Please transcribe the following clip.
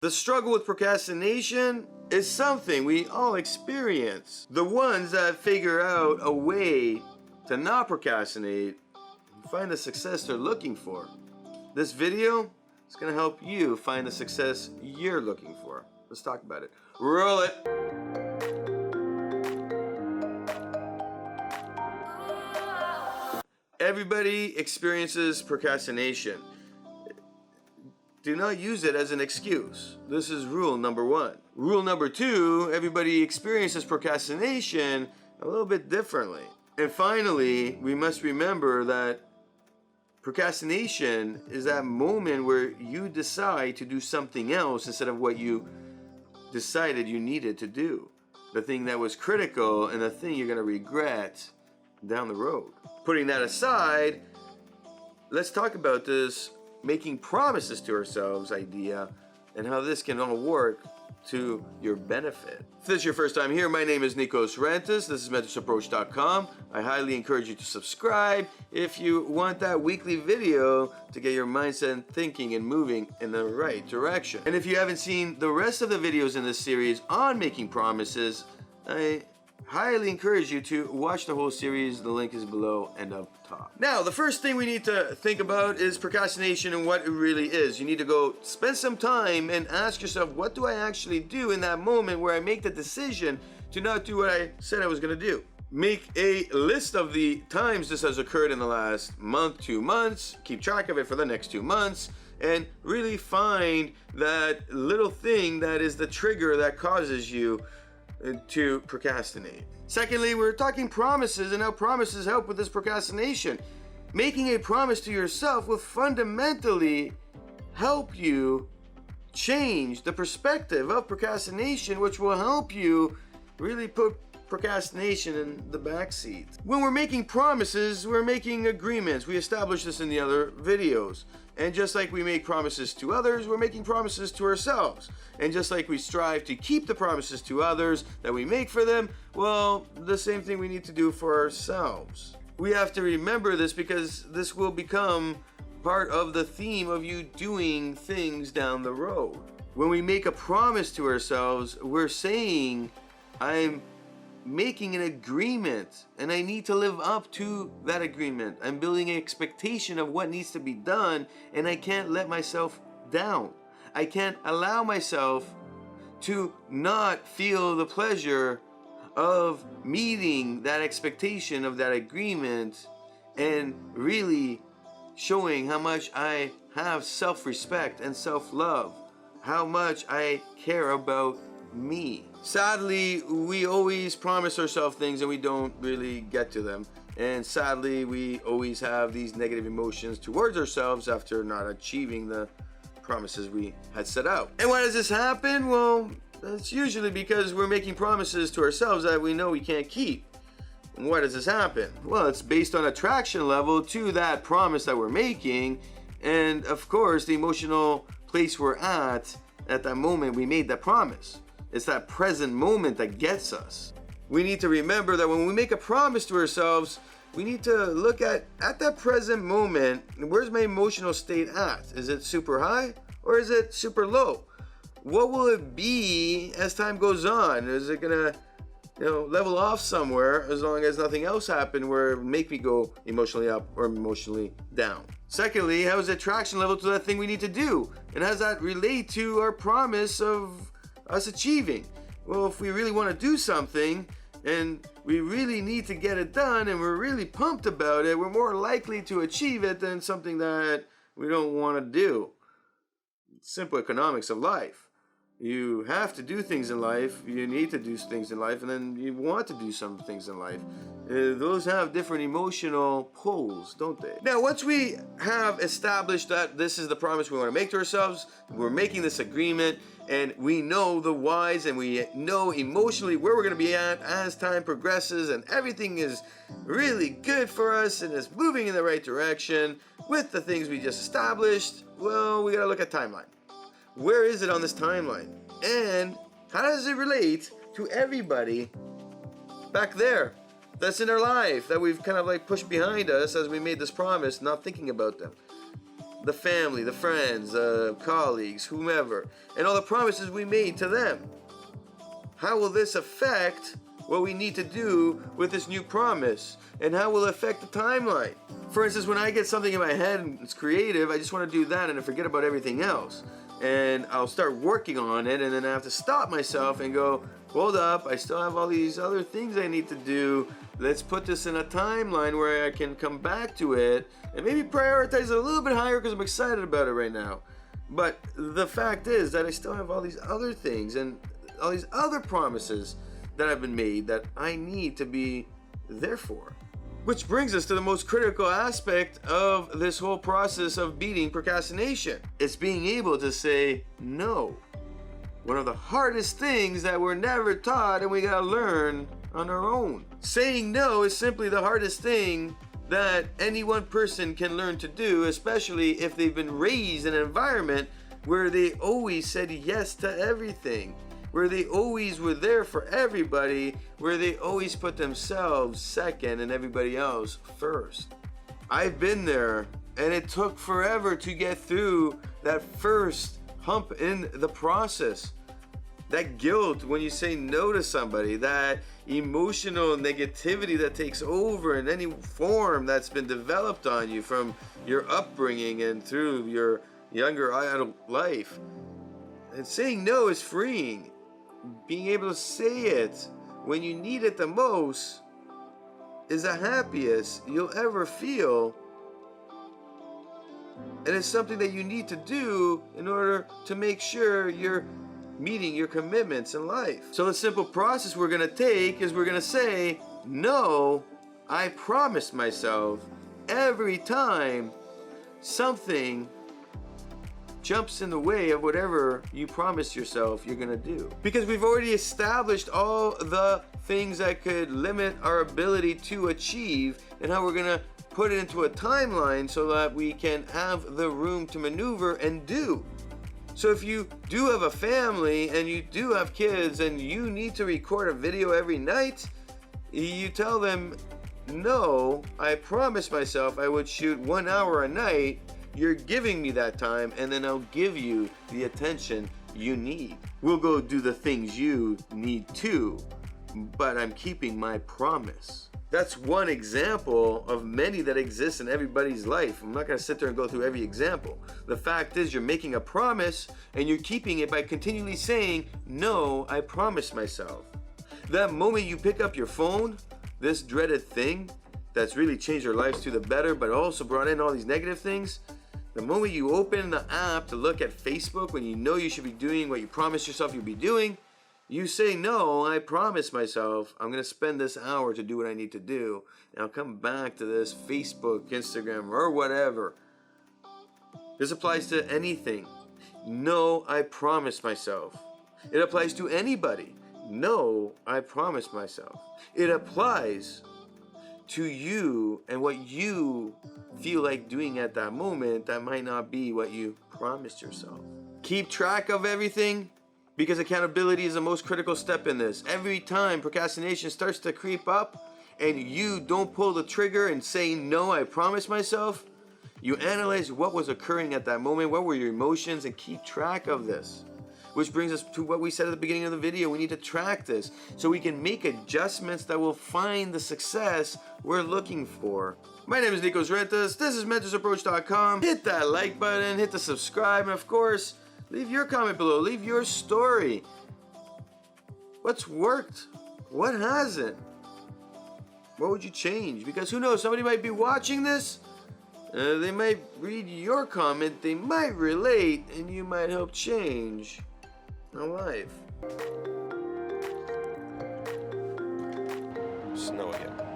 The struggle with procrastination is something we all experience. The ones that figure out a way to not procrastinate and find the success they're looking for. This video is going to help you find the success you're looking for. Let's talk about it. Roll it! Everybody experiences procrastination. Do not use it as an excuse. This is rule number one. Rule number two, everybody experiences procrastination a little bit differently. And finally, we must remember that procrastination is that moment where you decide to do something else instead of what you decided you needed to do. The thing that was critical and the thing you're going to regret down the road. Putting that aside, let's talk about this making promises to ourselves idea and how this can all work to your benefit. If this is your first time here, my name is Nikos Rentis. This is mentorsapproach.com. I highly encourage you to subscribe if you want that weekly video to get your mindset and thinking and moving in the right direction. And if you haven't seen the rest of the videos in this series on making promises, I highly encourage you to watch the whole series. The link is below and up top. Now, the first thing we need to think about is procrastination and what it really is. You need to go spend some time and ask yourself, what do I actually do in that moment where I make the decision to not do what I said I was going to do? Make a list of the times this has occurred in the last month, 2 months. Keep track of it for the next 2 months. And really find that little thing that is the trigger that causes you to procrastinate. Secondly, we're talking promises and how promises help with this procrastination. Making a promise to yourself will fundamentally help you change the perspective of procrastination, which will help you really put procrastination in the back seat. When we're making promises, we're making agreements. We established this in the other videos. And just like we make promises to others, we're making promises to ourselves. And just like we strive to keep the promises to others that we make for them, well, the same thing we need to do for ourselves. We have to remember this because this will become part of the theme of you doing things down the road. When we make a promise to ourselves, we're saying, I'm making an agreement and I need to live up to that agreement. I'm building an expectation of what needs to be done and I can't let myself down. I can't allow myself to not feel the pleasure of meeting that expectation of that agreement and really showing how much I have self-respect and self-love, how much I care about me. Sadly, we always promise ourselves things and we don't really get to them. And sadly, we always have these negative emotions towards ourselves after not achieving the promises we had set out. And why does this happen? Well, that's usually because we're making promises to ourselves that we know we can't keep. And why does this happen? Well, it's based on attraction level to that promise that we're making. And of course, the emotional place we're at that moment we made that promise. It's that present moment that gets us. We need to remember that when we make a promise to ourselves, we need to look at that present moment, where's my emotional state at? Is it super high or is it super low? What will it be as time goes on? Is it gonna level off somewhere as long as nothing else happened where it would make me go emotionally up or emotionally down? Secondly, how is the attraction level to that thing we need to do? And how does that relate to our promise of us achieving? Well, if we really want to do something and we really need to get it done and we're really pumped about it, we're more likely to achieve it than something that we don't want to do. Simple economics of life. You have to do things in life, you need to do things in life, and then you want to do some things in life. Those have different emotional pulls, don't they? Now, once we have established that this is the promise we want to make to ourselves, we're making this agreement, and we know the whys, and we know emotionally where we're going to be at as time progresses, and everything is really good for us, and is moving in the right direction with the things we just established, well, we got to look at timeline. Where is it on this timeline? And how does it relate to everybody back there that's in our life that we've kind of like pushed behind us as we made this promise, not thinking about them? the family, the friends, colleagues, whomever, and all the promises we made to them. How will this affect what we need to do with this new promise? And how will it affect the timeline? For instance, when I get something in my head and it's creative, I just want to do that and I forget about everything else. And I'll start working on it, and then I have to stop myself and go, hold up, I still have all these other things I need to do. Let's put this in a timeline where I can come back to it and maybe prioritize it a little bit higher because I'm excited about it right now. But the fact is that I still have all these other things and all these other promises that have been made that I need to be there for. Which brings us to the most critical aspect of this whole process of beating procrastination. It's being able to say no. One of the hardest things that we're never taught and we gotta learn on our own. Saying no is simply the hardest thing that any one person can learn to do, especially if they've been raised in an environment where they always said yes to everything, where they always were there for everybody, where they always put themselves second and everybody else first. I've been there, and it took forever to get through that first hump in the process. That guilt when you say no to somebody, that emotional negativity that takes over in any form that's been developed on you from your upbringing and through your younger adult life. And saying no is freeing. Being able to say it when you need it the most is the happiest you'll ever feel. And it's something that you need to do in order to make sure you're meeting your commitments in life. So the simple process we're going to take is we're going to say, no, I promised myself every time something jumps in the way of whatever you promised yourself you're gonna do. Because we've already established all the things that could limit our ability to achieve and how we're gonna put it into a timeline so that we can have the room to maneuver and do. So if you do have a family and you do have kids and you need to record a video every night, you tell them, no, I promised myself I would shoot 1 hour a night. You're giving me that time, and then I'll give you the attention you need. We'll go do the things you need too, but I'm keeping my promise. That's one example of many that exist in everybody's life. I'm not going to sit there and go through every example. The fact is, you're making a promise, and you're keeping it by continually saying, no, I promised myself. That moment you pick up your phone, this dreaded thing that's really changed your lives to the better, but also brought in all these negative things, the moment you open the app to look at Facebook when you know you should be doing what you promised yourself you'd be doing, you say, no, I promised myself I'm going to spend this hour to do what I need to do, and I'll come back to this Facebook, Instagram, or whatever. This applies to anything. No, I promised myself. It applies to anybody. No, I promised myself. It applies to you and what you feel like doing at that moment that might not be what you promised yourself. Keep track of everything, because accountability is the most critical step in this. Every time procrastination starts to creep up and you don't pull the trigger and say, no, I promised myself, you analyze what was occurring at that moment, what were your emotions, and keep track of this. Which brings us to what we said at the beginning of the video. We need to track this so we can make adjustments that will find the success we're looking for. My name is Nikos Rentas. This is mentorsapproach.com. Hit that like button, hit the subscribe, and of course, leave your comment below. Leave your story. What's worked? What hasn't? What would you change? Because who knows, somebody might be watching this. They might read your comment, they might relate, and you might help change a life. Snow again.